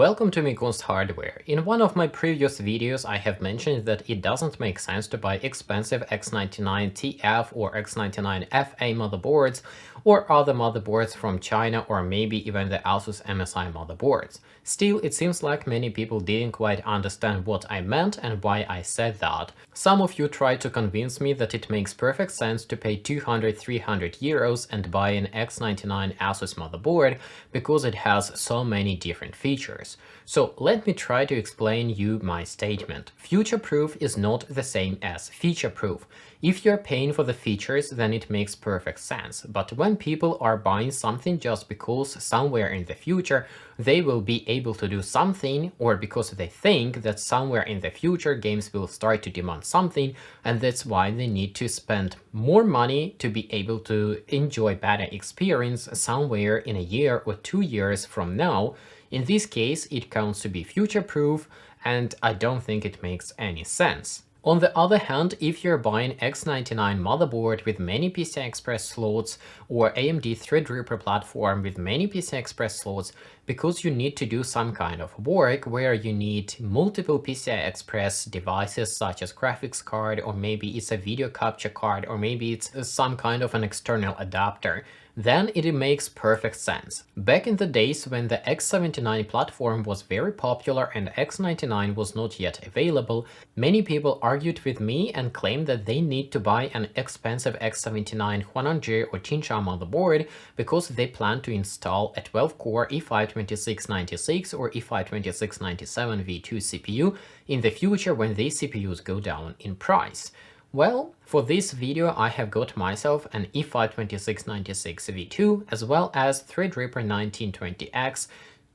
Welcome to Miyconst hardware. In one of my previous videos I have mentioned that it doesn't make sense to buy expensive X99TF or X99FA motherboards or other motherboards from China or maybe even the Asus MSI motherboards. Still, it seems like many people didn't quite understand what I meant and why I said that. Some of you tried to convince me that it makes perfect sense to pay 200-300 euros and buy an X99 Asus motherboard because it has so many different features. So let me try to explain you my statement. Future-proof is not the same as feature-proof. If you're paying for the features, then it makes perfect sense. But when people are buying something just because somewhere in the future they will be able to do something, or because they think that somewhere in the future games will start to demand something, and that's why they need to spend more money to be able to enjoy better experience somewhere in a year or 2 years from now, in this case it counts to be future-proof, and I don't think it makes any sense. On the other hand, if you're buying X99 motherboard with many PCI Express slots or AMD Threadripper platform with many PCI Express slots, because you need to do some kind of work where you need multiple PCI Express devices such as graphics card, or maybe it's a video capture card, or maybe it's some kind of an external adapter, then it makes perfect sense. Back in the days when the X79 platform was very popular and X99 was not yet available, many people argued with me and claimed that they need to buy an expensive X79 Huaneng or Qinsha motherboard because they plan to install a 12-core E5-2696 or E5-2697 V2 CPU in the future when these CPUs go down in price. Well, for this video I have got myself an E5-2696 V2 as well as Threadripper 1920X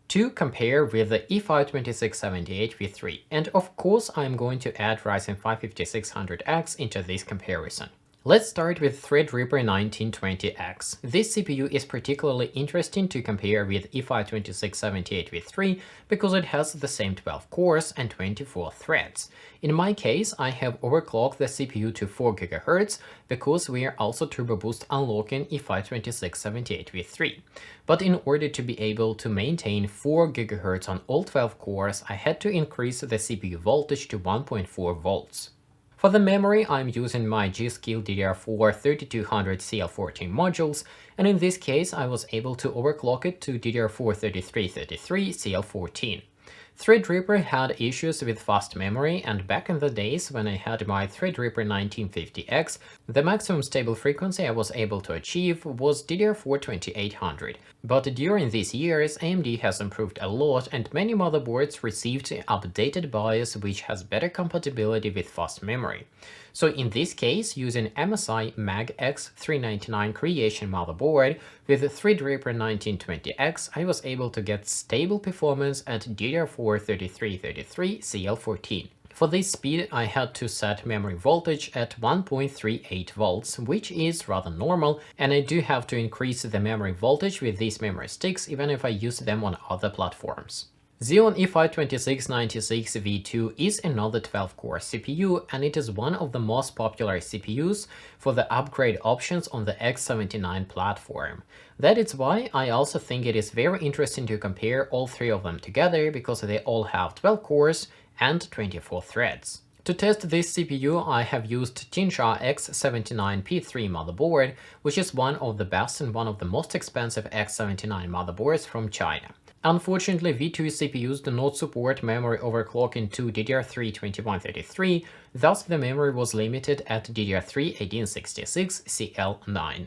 to compare with the E5-2678 V3, and of course I'm going to add Ryzen 5 5600X into this comparison. Let's start with Threadripper 1920X. This CPU is particularly interesting to compare with E5-2678 V3 because it has the same 12 cores and 24 threads. In my case, I have overclocked the CPU to 4 GHz because we are also turbo boost unlocking E5-2678 V3. But in order to be able to maintain 4 GHz on all 12 cores, I had to increase the CPU voltage to 1.4 volts. For the memory, I'm using my G.Skill DDR4 3200 CL14 modules, and in this case I was able to overclock it to DDR4 3333 CL14. Threadripper had issues with fast memory, and back in the days when I had my Threadripper 1950X, the maximum stable frequency I was able to achieve was DDR4 2800. But during these years, AMD has improved a lot and many motherboards received updated BIOS which has better compatibility with fast memory. So in this case, using MSI Mag X399 Creation motherboard with the Threadripper 1920X, I was able to get stable performance at DDR4 3333 CL14. For this speed, I had to set memory voltage at 1.38 volts, which is rather normal, and I do have to increase the memory voltage with these memory sticks even if I use them on other platforms. Xeon E5-2696 V2 is another 12-core CPU, and it is one of the most popular CPUs for the upgrade options on the X79 platform. That is why I also think it is very interesting to compare all three of them together, because they all have 12 cores and 24 threads. To test this CPU, I have used Qinsha X79 P3 motherboard, which is one of the best and one of the most expensive X79 motherboards from China. Unfortunately, V2 CPUs do not support memory overclocking to DDR3 2133, thus the memory was limited at DDR3 1866 CL9.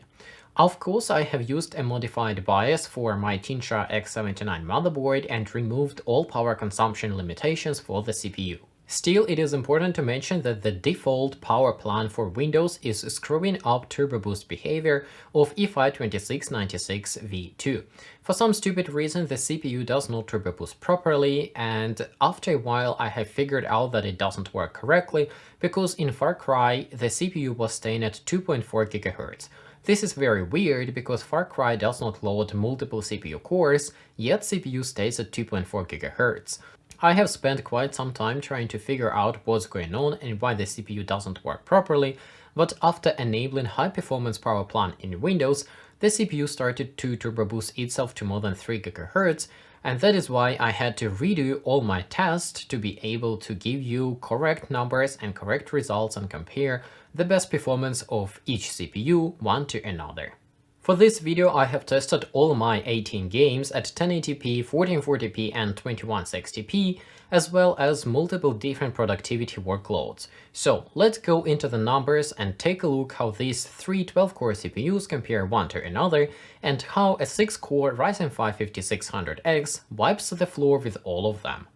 Of course, I have used a modified BIOS for my Qinsha X79 motherboard and removed all power consumption limitations for the CPU. Still, it is important to mention that the default power plan for Windows is screwing up turbo boost behavior of E5-2696 V2. For some stupid reason, the CPU does not turbo boost properly, and after a while I have figured out that it doesn't work correctly, because in Far Cry the CPU was staying at 2.4 GHz. This is very weird because Far Cry does not load multiple CPU cores, yet CPU stays at 2.4 GHz. I have spent quite some time trying to figure out what's going on and why the CPU doesn't work properly, but after enabling high-performance power plan in Windows, the CPU started to turbo boost itself to more than 3 GHz, And that is why I had to redo all my tests to be able to give you correct numbers and correct results and compare the best performance of each CPU one to another. For this video, I have tested all my 18 games at 1080p, 1440p and 2160p, as well as multiple different productivity workloads. So let's go into the numbers and take a look how these three 12-core CPUs compare one to another, and how a 6-core Ryzen 5 5600X wipes the floor with all of them.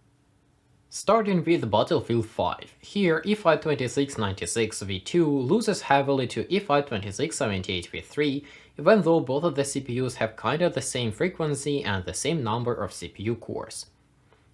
Starting with Battlefield 5, here E5-2696 V2 loses heavily to E5-2678 V3, even though both of the CPUs have kinda the same frequency and the same number of CPU cores.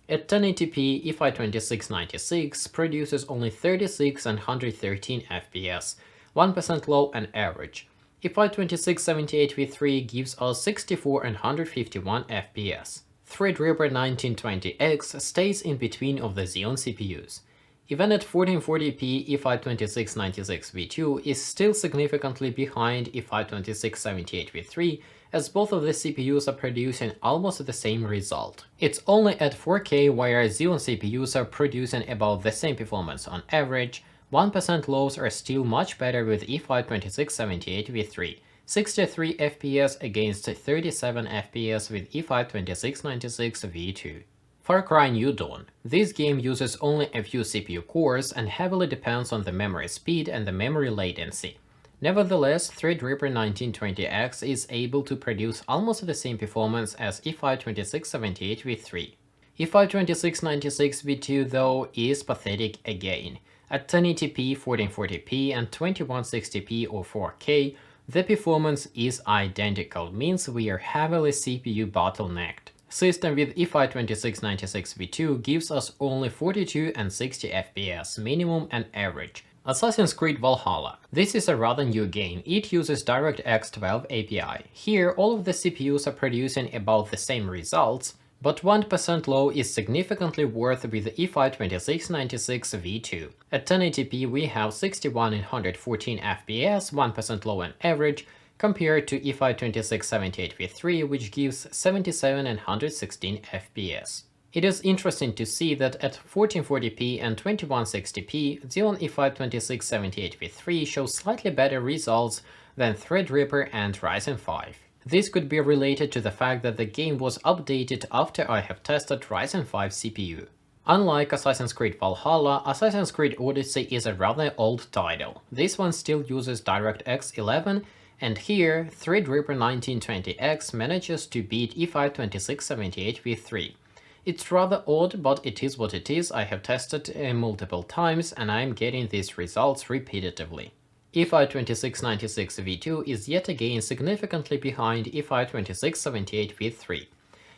At 1080p, E5-2696 produces only 36 and 113 FPS, 1% low and average. E5-2678 V3 gives us 64 and 151 FPS. Threadripper 1920X stays in between of the Xeon CPUs. Even at 1440p, E5-2696 V2 is still significantly behind E5-2678 V3, as both of the CPUs are producing almost the same result. It's only at 4K where Xeon CPUs are producing about the same performance on average. 1% lows are still much better with E5-2678 V3. 63 FPS against 37 FPS with E5-2696 V2. Far Cry New Dawn. This game uses only a few CPU cores and heavily depends on the memory speed and the memory latency. Nevertheless, Threadripper 1920X is able to produce almost the same performance as E5-2678 V3. E5-2696 V2 though is pathetic again. At 1080p, 1440p and 2160p or 4K, the performance is identical, means we are heavily CPU bottlenecked. System with E5-2696 V2 gives us only 42 and 60 FPS minimum and average. Assassin's Creed Valhalla. This is a rather new game, it uses DirectX 12 API. Here all of the CPUs are producing about the same results, but 1% low is significantly worse with E5-2696 V2. At 1080p we have 61 and 114 FPS, 1% low and average, compared to E5-2678 V3, which gives 77 and 116 FPS. It is interesting to see that at 1440p and 2160p, Xeon E5-2678 V3 shows slightly better results than Threadripper and Ryzen 5. This could be related to the fact that the game was updated after I have tested Ryzen 5 CPU. Unlike Assassin's Creed Valhalla, Assassin's Creed Odyssey is a rather old title. This one still uses DirectX 11, and here Threadripper 1920X manages to beat E5-2678 V3. It's rather odd, but it is what it is. I have tested multiple times and I am getting these results repeatedly. E5-2696 V2 is yet again significantly behind E5-2678 V3.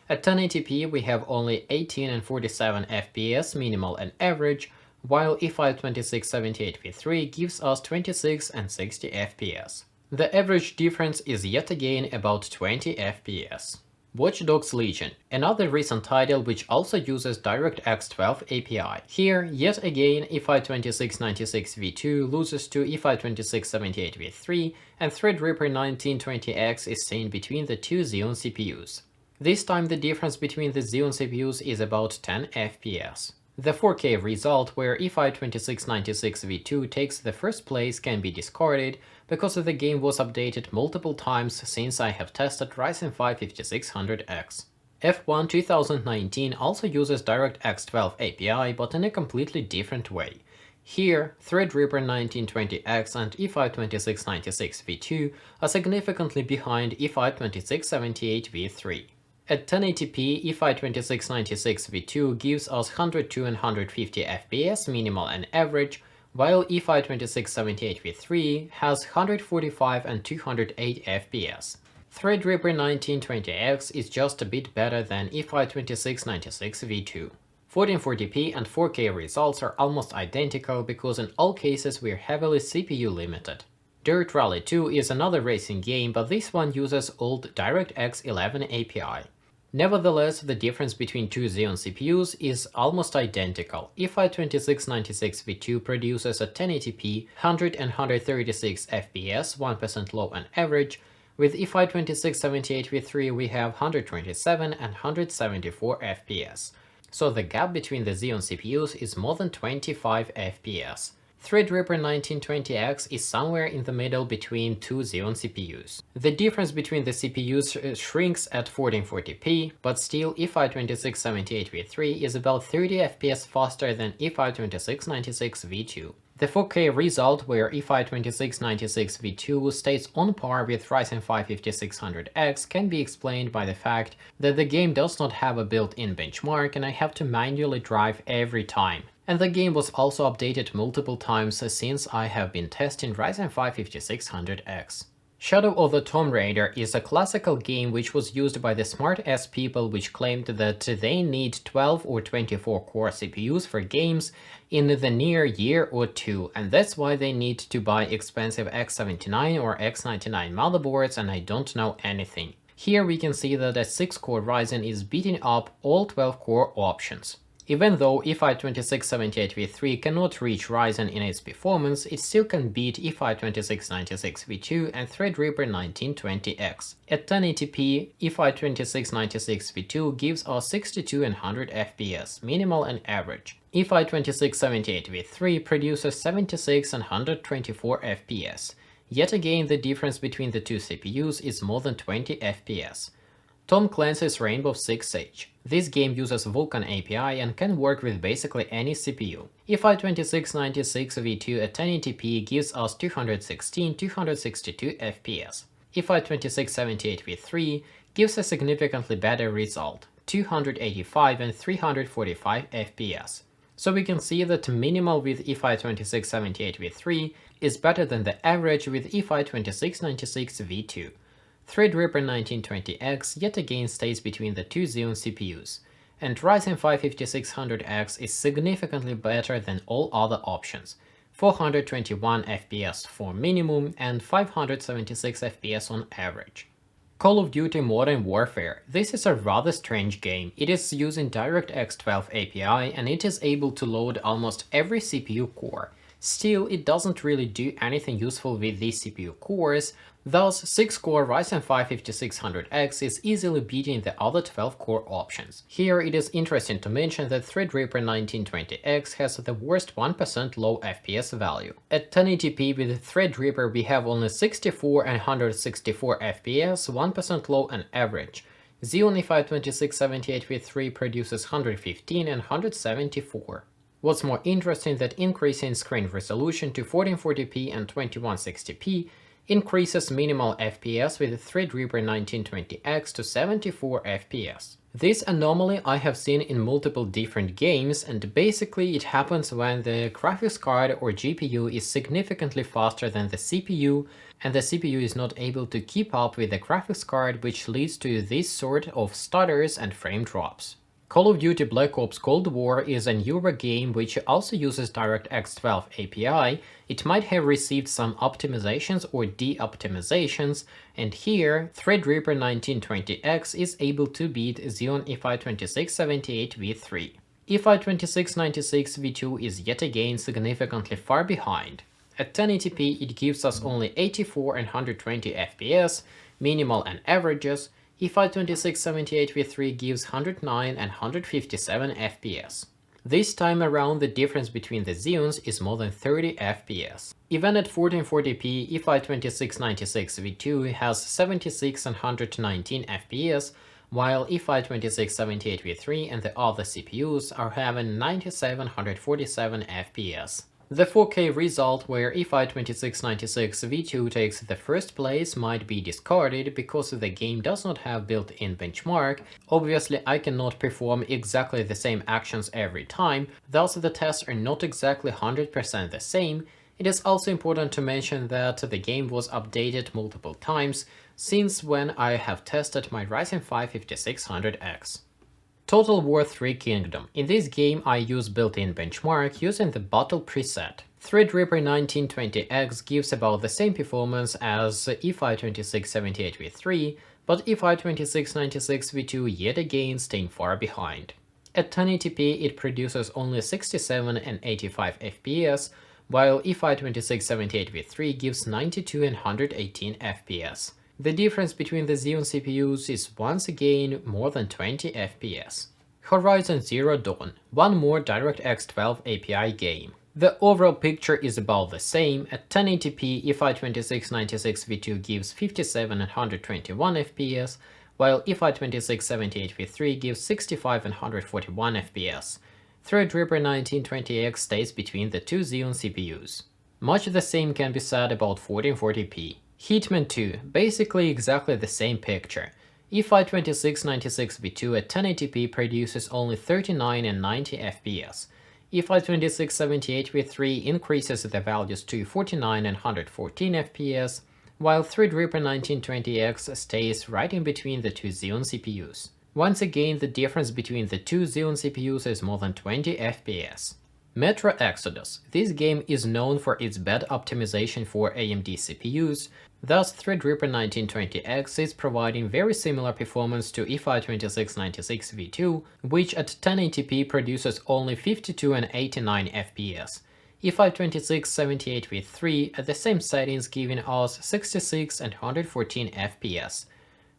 At 1080p we have only 18 and 47 FPS minimal and average, while E5-2678 V3 gives us 26 and 60 FPS. The average difference is yet again about 20 FPS. Watch Dogs Legion, another recent title which also uses DirectX 12 API. Here, yet again, E5-2696 V2 loses to E5-2678 V3, and Threadripper 1920X is seen between the two Xeon CPUs. This time the difference between the Xeon CPUs is about 10 FPS. The 4K result, where E5-2696 V2 takes the first place, can be discarded because the game was updated multiple times since I have tested Ryzen 5 5600X. F1 2019 also uses DirectX 12 API, but in a completely different way. Here, Threadripper 1920X and E5-2696 V2 are significantly behind E5-2678 V3. At 1080p, E5-2696 V2 gives us 102 and 150 FPS minimal and average, while E5-2678 V3 has 145 and 208 FPS. Threadripper 1920X is just a bit better than E5-2696 V2. 1440p and 4K results are almost identical because in all cases we're heavily CPU limited. Dirt Rally 2 is another racing game, but this one uses old DirectX 11 API. Nevertheless, the difference between two Xeon CPUs is almost identical. E5-2696 V2 produces at 1080p 100 and 136 FPS, 1% low and average, With E5-2678 V3 we have 127 and 174 FPS, so the gap between the Xeon CPUs is more than 25 FPS. Threadripper 1920X is somewhere in the middle between two Xeon CPUs. The difference between the CPUs shrinks at 1440p, but still E5-2678 V3 is about 30 FPS faster than E5-2696 V2. The 4K result, where E5-2696 V2 stays on par with Ryzen 5 5600X, can be explained by the fact that the game does not have a built-in benchmark and I have to manually drive every time. And the game was also updated multiple times since I have been testing Ryzen 5 5600X. Shadow of the Tomb Raider is a classical game which was used by the smart-ass people which claimed that they need 12 or 24 core CPUs for games in the near year or two, and that's why they need to buy expensive X79 or X99 motherboards, and I don't know anything. Here we can see that a 6-core Ryzen is beating up all 12-core options. Even though E5-2678 V3 cannot reach Ryzen in its performance, it still can beat E5-2696 V2 and Threadripper 1920X. At 1080p, E5-2696 V2 gives us 62 and 100 FPS, minimal and average. E5-2678 V3 produces 76 and 124 FPS. Yet again, the difference between the two CPUs is more than 20 FPS. Tom Clancy's Rainbow Six Siege. This game uses Vulkan API and can work with basically any CPU. E5-2696 V2 at 1080p gives us 216-262 FPS. E5-2678 V3 gives a significantly better result, 285 and 345 FPS. So we can see that minimal with E5-2678 V3 is better than the average with E5-2696 V2. Threadripper 1920X yet again stays between the two Xeon CPUs, and Ryzen 5 5600X is significantly better than all other options, 421 FPS for minimum and 576 FPS on average. Call of Duty Modern Warfare. This is a rather strange game. It is using DirectX 12 API and it is able to load almost every CPU core. Still, it doesn't really do anything useful with these CPU cores, thus 6-core Ryzen 5 5600X is easily beating the other 12-core options. Here it is interesting to mention that Threadripper 1920X has the worst 1% low FPS value. At 1080p with Threadripper we have only 64 and 164 FPS, 1% low and average. Xeon E5-2678 V3 produces 115 and 174. What's more interesting that increasing screen resolution to 1440p and 2160p increases minimal FPS with Threadripper 1920X to 74 FPS. This anomaly I have seen in multiple different games, and basically it happens when the graphics card or GPU is significantly faster than the CPU, and the CPU is not able to keep up with the graphics card, which leads to this sort of stutters and frame drops. Call of Duty Black Ops Cold War is a newer game which also uses DirectX 12 API. It might have received some optimizations or de-optimizations, and here Threadripper 1920X is able to beat Xeon E5-2678 V3. E5-2696 V2 is yet again significantly far behind. At 1080p it gives us only 84 and 120 FPS, minimal and averages. E5-2678 V3 gives 109 and 157 FPS. This time around the difference between the Xeons is more than 30 FPS. Even at 1440p, E5-2696 V2 has 76 and 119 FPS, while E5-2678 V3 and the other CPUs are having 97 and 147 FPS. The 4K result, where E5-2696 V2 takes the first place, might be discarded because the game does not have built-in benchmark. Obviously, I cannot perform exactly the same actions every time, thus the tests are not exactly 100% the same. It is also important to mention that the game was updated multiple times since when I have tested my Ryzen 5 5600X. Total War 3 Kingdom. In this game I use built-in benchmark using the battle preset. Threadripper 1920X gives about the same performance as E5-2678 V3, but E5-2696 V2 yet again staying far behind. At 1080p it produces only 67 and 85 FPS, while E5-2678 V3 gives 92 and 118 FPS. The difference between the Xeon CPUs is once again more than 20 FPS. Horizon Zero Dawn, one more DirectX 12 API game. The overall picture is about the same. At 1080p, E5-2696 V2 gives 57 and 121 FPS, while E5-2678 V3 gives 65 and 141 FPS. Threadripper 1920X stays between the two Xeon CPUs. Much the same can be said about 1440p. Hitman 2, basically exactly the same picture. E5-2696 V2 at 1080p produces only 39 and 90 FPS. E5-2678 V3 increases the values to 49 and 114 FPS, while Threadripper 1920X stays right in between the two Xeon CPUs. Once again, the difference between the two Xeon CPUs is more than 20 FPS. Metro Exodus. This game is known for its bad optimization for AMD CPUs, thus Threadripper 1920X is providing very similar performance to E5-2696 V2, which at 1080p produces only 52 and 89 FPS. E5-2678 V3 at the same settings giving us 66 and 114 FPS.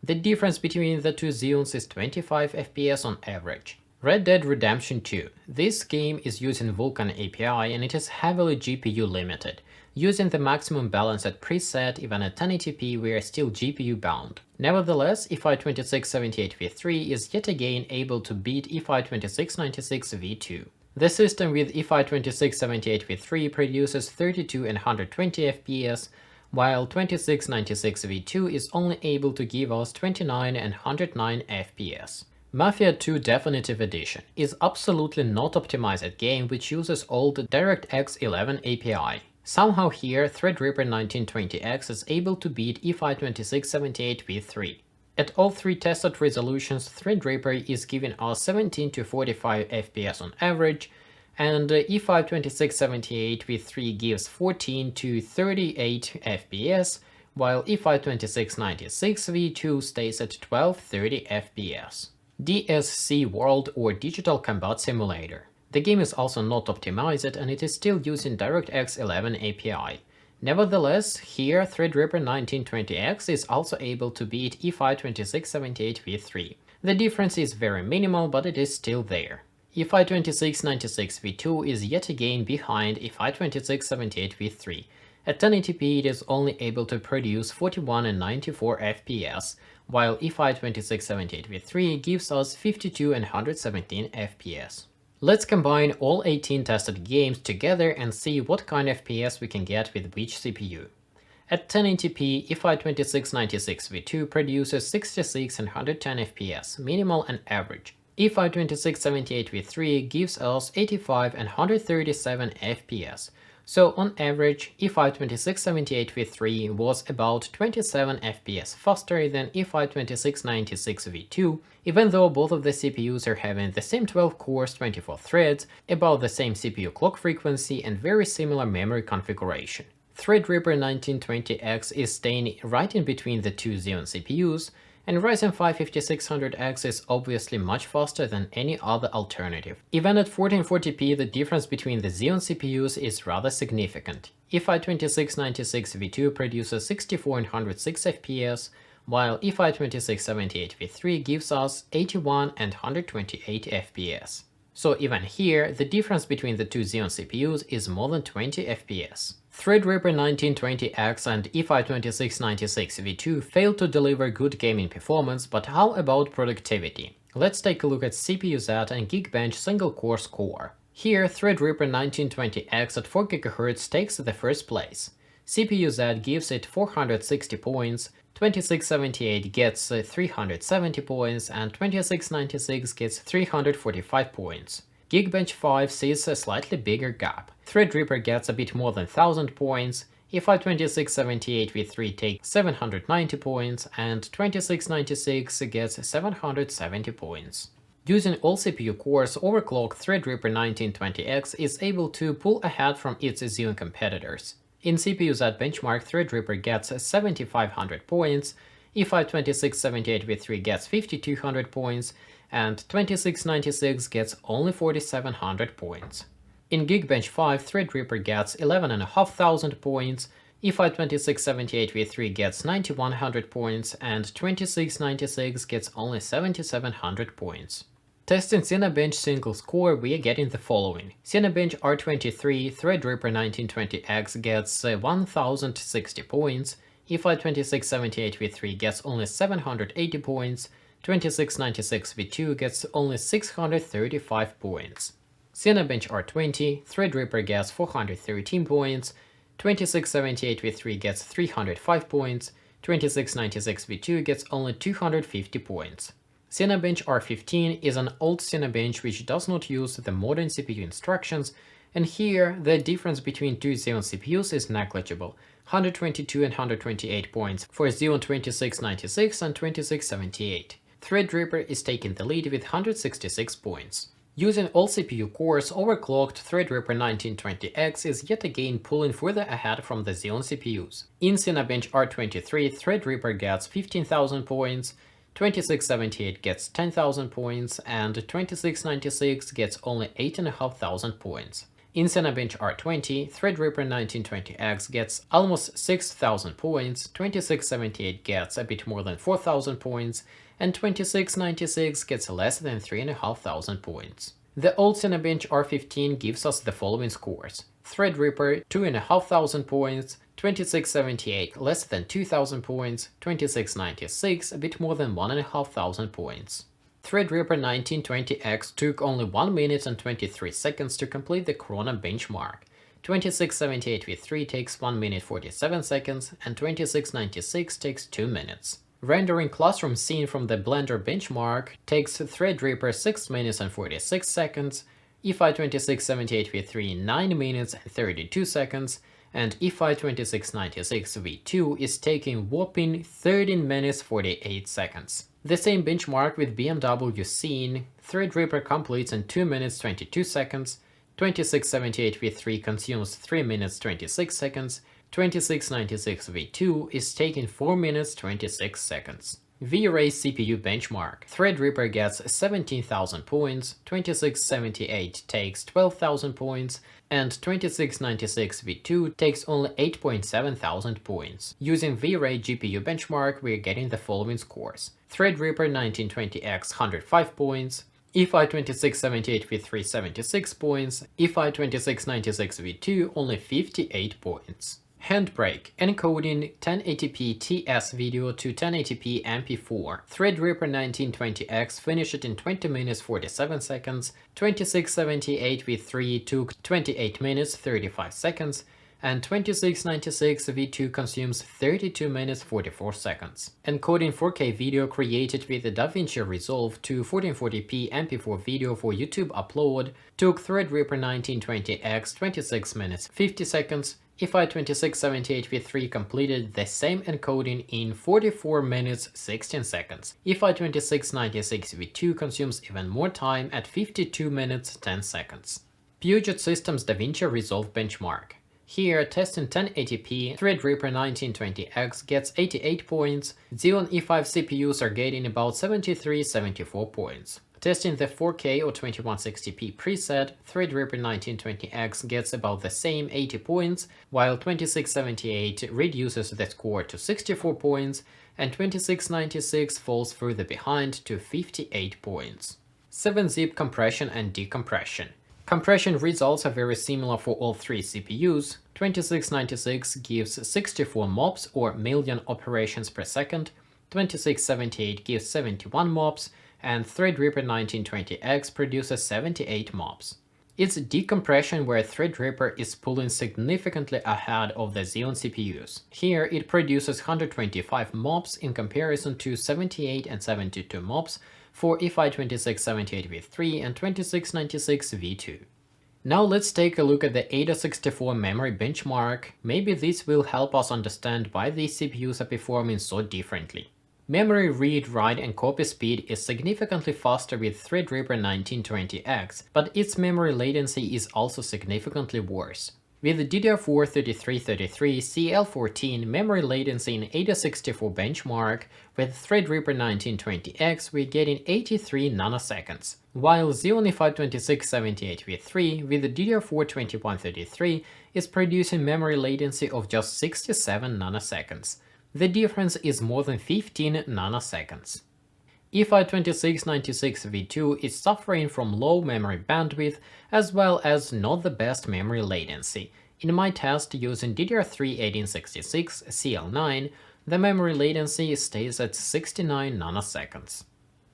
The difference between the two Xeons is 25 FPS on average. Red Dead Redemption 2. This game is using Vulkan API and it is heavily GPU limited. Using the maximum balance at preset, even at 1080p we are still GPU bound. Nevertheless, E5-2678 V3 is yet again able to beat E5-2696 V2. The system with E5-2678 V3 produces 32 and 120 FPS, while 2696 V2 is only able to give us 29 and 109 FPS. Mafia 2 Definitive Edition is absolutely not optimized game which uses old DirectX 11 API. Somehow here Threadripper 1920X is able to beat E5-2678 V3. At all three tested resolutions, Threadripper is giving us 17 to 45 FPS on average, and E5-2678 V3 gives 14 to 38 FPS, while E5-2696 V2 stays at 12-30 FPS. DCS World or Digital Combat Simulator. The game is also not optimized and it is still using DirectX 11 API. Nevertheless, here Threadripper 1920X is also able to beat E5-2678 V3. The difference is very minimal, but it is still there. E5-2696 V2 is yet again behind E5-2678 V3. At 1080p it is only able to produce 41 and 94 FPS, while E5-2678 V3 gives us 52 and 117 FPS. Let's combine all 18 tested games together and see what kind of FPS we can get with which CPU. At 1080p, E5-2696 V2 produces 66 and 110 FPS, minimal and average. E5-2678 V3 gives us 85 and 137 FPS. So on average, E5-2678 V3 was about 27 FPS faster than E5-2696 V2, even though both of the CPUs are having the same 12 cores, 24 threads, about the same CPU clock frequency and very similar memory configuration. Threadripper 1920X is staying right in between the two Xeon CPUs, and Ryzen 5 5600X is obviously much faster than any other alternative. Even at 1440p, the difference between the Xeon CPUs is rather significant. E5-2696 V2 produces 64 and 106 FPS, while E5-2678 V3 gives us 81 and 128 FPS. So even here, the difference between the two Xeon CPUs is more than 20 FPS. Threadripper 1920X and E5-2696 V2 failed to deliver good gaming performance, but how about productivity? Let's take a look at CPU-Z and Geekbench single-core score. Here, Threadripper 1920X at 4 GHz takes the first place. CPU-Z gives it 460 points, 2678 gets 370 points, and 2696 gets 345 points. Geekbench 5 sees a slightly bigger gap. Threadripper gets a bit more than 1000 points, E5-2678 V3 takes 790 points, and 2696 gets 770 points. Using all CPU cores, overclocked Threadripper 1920X is able to pull ahead from its Xeon competitors. In CPU-Z benchmark, Threadripper gets 7500 points, E5-2678 V3 gets 5200 points, and 2696 gets only 4700 points. In Geekbench 5, Threadripper gets 11,500 points, E5-2678 V3 gets 9100 points, and 2696 gets only 7700 points. Testing Cinebench single score, we are getting the following. Cinebench R23 Threadripper 1920X gets 1060 points, E5-2678 V3 gets only 780 points, 2696 V2 gets only 635 points. Cinebench R20 Threadripper gets 413 points, 2678 V3 gets 305 points, 2696 V2 gets only 250 points. Cinebench R15 is an old Cinebench which does not use the modern CPU instructions, and here the difference between two Xeon CPUs is negligible, 122 and 128 points for Xeon 2696 and 2678. Threadripper is taking the lead with 166 points. Using all CPU cores, overclocked Threadripper 1920X is yet again pulling further ahead from the Xeon CPUs. In Cinebench R23, Threadripper gets 15,000 points, 2678 gets 10,000 points, and 2696 gets only 8,500 points. In Cinebench R20, Threadripper 1920X gets almost 6,000 points, 2678 gets a bit more than 4,000 points, and 2696 gets less than 3,500 points. The old Cinebench R15 gives us the following scores. Threadripper 2,500 points, 2678 less than 2,000 points, 2696 a bit more than 1,500 points. Threadripper 1920X took only 1 minute and 23 seconds to complete the Chrono benchmark. 2678 V3 takes 1 minute 47 seconds, and 2696 takes 2 minutes. Rendering classroom scene from the Blender benchmark takes Threadripper 6 minutes and 46 seconds, E5-2678 V3 9 minutes and 32 seconds, and E5-2696 V2 is taking whopping 13 minutes 48 seconds. The same benchmark with BMW Scene, Threadripper completes in 2 minutes 22 seconds, 2678 V3 consumes 3 minutes 26 seconds, 2696 V2 is taking 4 minutes 26 seconds. V-Ray CPU benchmark. Threadripper gets 17,000 points, 2678 takes 12,000 points, and 2696 V2 takes only 8,700 points. Using V-Ray GPU benchmark, we're getting the following scores. Threadripper 1920X 105 points, E5-2678 V3 76 points, E5-2696 V2 only 58 points. Handbrake, encoding 1080p TS video to 1080p MP4. Threadripper 1920X finished in 20 minutes 47 seconds, 2678 V3 took 28 minutes 35 seconds, and 2696 V2 consumes 32 minutes 44 seconds. Encoding 4K video created with the DaVinci Resolve to 1440p MP4 video for YouTube upload took Threadripper 1920X 26 minutes 50 seconds, E5-2678 V3 completed the same encoding in 44 minutes 16 seconds. E5-2696 V2 consumes even more time at 52 minutes 10 seconds. Puget Systems DaVinci Resolve benchmark. Here, testing 1080p, Threadripper 1920X gets 88 points, Xeon E5 CPUs are getting about 73-74 points. Testing the 4K or 2160p preset, Threadripper 1920X gets about the same 80 points, while 2678 reduces the score to 64 points, and 2696 falls further behind to 58 points. 7-zip compression and decompression. Compression results are very similar for all three CPUs. 2696 gives 64 MOPS or million operations per second, 2678 gives 71 MOPS, and Threadripper 1920X produces 78 MOPS. It's decompression where Threadripper is pulling significantly ahead of the Xeon CPUs. Here it produces 125 MOPS in comparison to 78 and 72 MOPS for E5-2678 V3 and 2696 V2. Now let's take a look at the AIDA64 memory benchmark. Maybe this will help us understand why these CPUs are performing so differently. Memory read, write, and copy speed is significantly faster with Threadripper 1920X, but its memory latency is also significantly worse. With the DDR4 3333 CL14 memory latency in 8064 benchmark, with Threadripper 1920X we're getting 83 nanoseconds, while Xeon E5-2678 V3 with the DDR4 2133 is producing memory latency of just 67 nanoseconds. The difference is more than 15 nanoseconds. E5-2696 V2 is suffering from low memory bandwidth as well as not the best memory latency. In my test using DDR3 1866 CL9, the memory latency stays at 69 nanoseconds.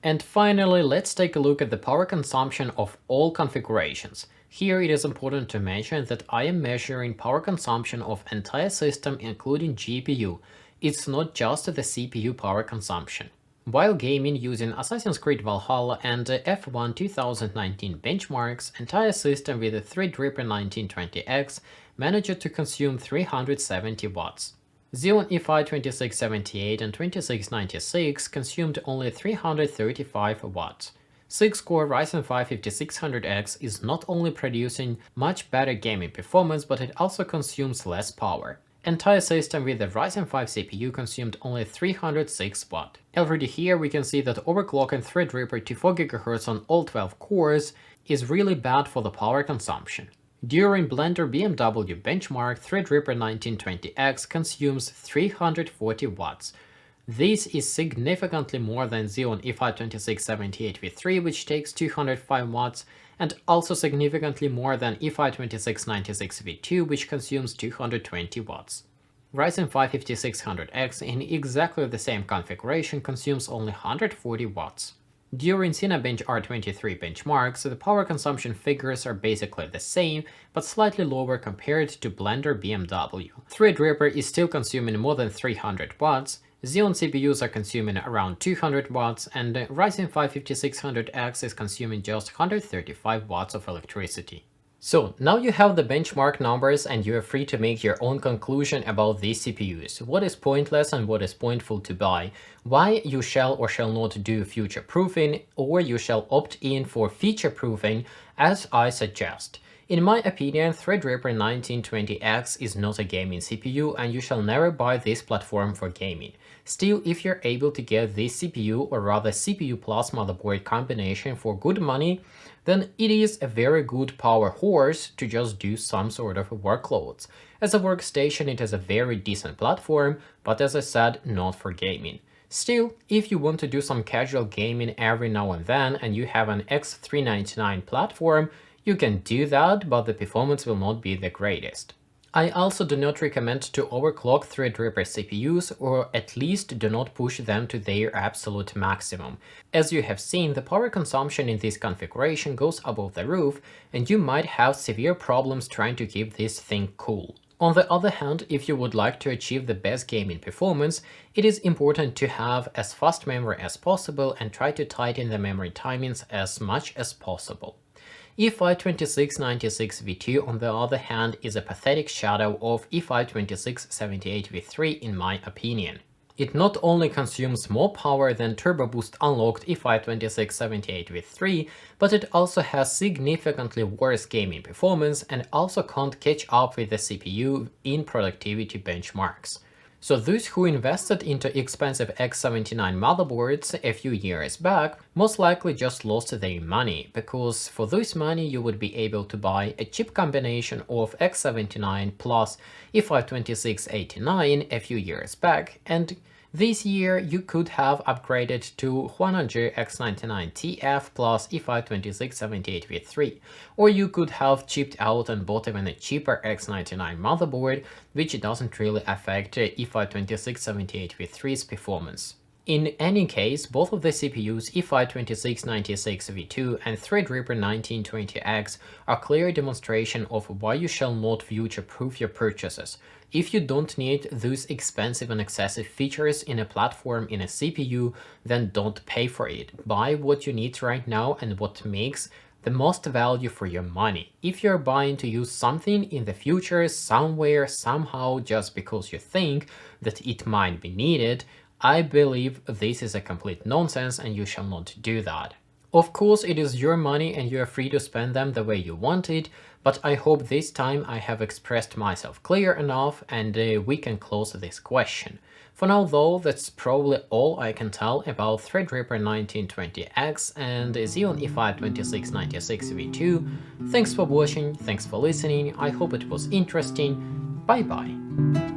And finally, let's take a look at the power consumption of all configurations. Here it is important to mention that I am measuring power consumption of entire system including GPU. It's not just the CPU power consumption. While gaming using Assassin's Creed Valhalla and F1 2019 benchmarks, entire system with the Threadripper 1920X managed to consume 370 watts. Xeon E5-2678 and 2696 consumed only 335 watts. 6-core Ryzen 5 5600X is not only producing much better gaming performance, but it also consumes less power. Entire system with the Ryzen 5 CPU consumed only 306 watt. Already here we can see that overclocking Threadripper to 4 GHz on all 12 cores is really bad for the power consumption. During Blender BMW benchmark, Threadripper 1920X consumes 340 watts. This is significantly more than Xeon E5-2678 V3, which takes 205 watts, and also significantly more than E5-2696 V2, which consumes 220 watts. Ryzen 5 5600X in exactly the same configuration consumes only 140 watts. During Cinebench R15 benchmarks, the power consumption figures are basically the same, but slightly lower compared to Blender BMW. Threadripper is still consuming more than 300 watts, Xeon CPUs are consuming around 200 watts, and Ryzen 5 5600X is consuming just 135 watts of electricity. So now you have the benchmark numbers and you are free to make your own conclusion about these CPUs, what is pointless and what is pointful to buy, why you shall or shall not do future proofing, or you shall opt in for feature proofing as I suggest. In my opinion, Threadripper 1920X is not a gaming CPU and you shall never buy this platform for gaming. Still, if you're able to get this CPU or rather CPU plus motherboard combination for good money, then it is a very good power horse to just do some sort of workloads. As a workstation it is a very decent platform, but as I said, not for gaming. Still, if you want to do some casual gaming every now and then and you have an X399 platform, you can do that, but the performance will not be the greatest. I also do not recommend to overclock Threadripper CPUs, or at least do not push them to their absolute maximum. As you have seen, the power consumption in this configuration goes above the roof, and you might have severe problems trying to keep this thing cool. On the other hand, if you would like to achieve the best gaming performance, it is important to have as fast memory as possible and try to tighten the memory timings as much as possible. E5-2696 V2, on the other hand, is a pathetic shadow of E5-2678 V3 in my opinion. It not only consumes more power than Turbo Boost unlocked E5-2678 V3, but it also has significantly worse gaming performance and also can't catch up with the CPU in productivity benchmarks. So those who invested into expensive X79 motherboards a few years back most likely just lost their money, because for this money you would be able to buy a cheap combination of X79 plus E5-2689 a few years back, and this year you could have upgraded to 100 X99 TF plus E5-2678 V3, or you could have chipped out and bought even a cheaper X99 motherboard, which doesn't really affect E5-2678 V3's performance. In any case, both of the CPUs E5-2696 V2 and Threadripper 1920X are clear demonstration of why you shall not future-proof your purchases. If you don't need those expensive and excessive features in a platform in a CPU, then don't pay for it. Buy what you need right now and what makes the most value for your money. If you're buying to use something in the future, somewhere, somehow, just because you think that it might be needed, I believe this is a complete nonsense and you shall not do that. Of course, it is your money and you are free to spend them the way you want it, but I hope this time I have expressed myself clear enough and we can close this question. For now though, that's probably all I can tell about Threadripper 1920X and Xeon E5-2696 V2. Thanks for watching, thanks for listening, I hope it was interesting, bye bye.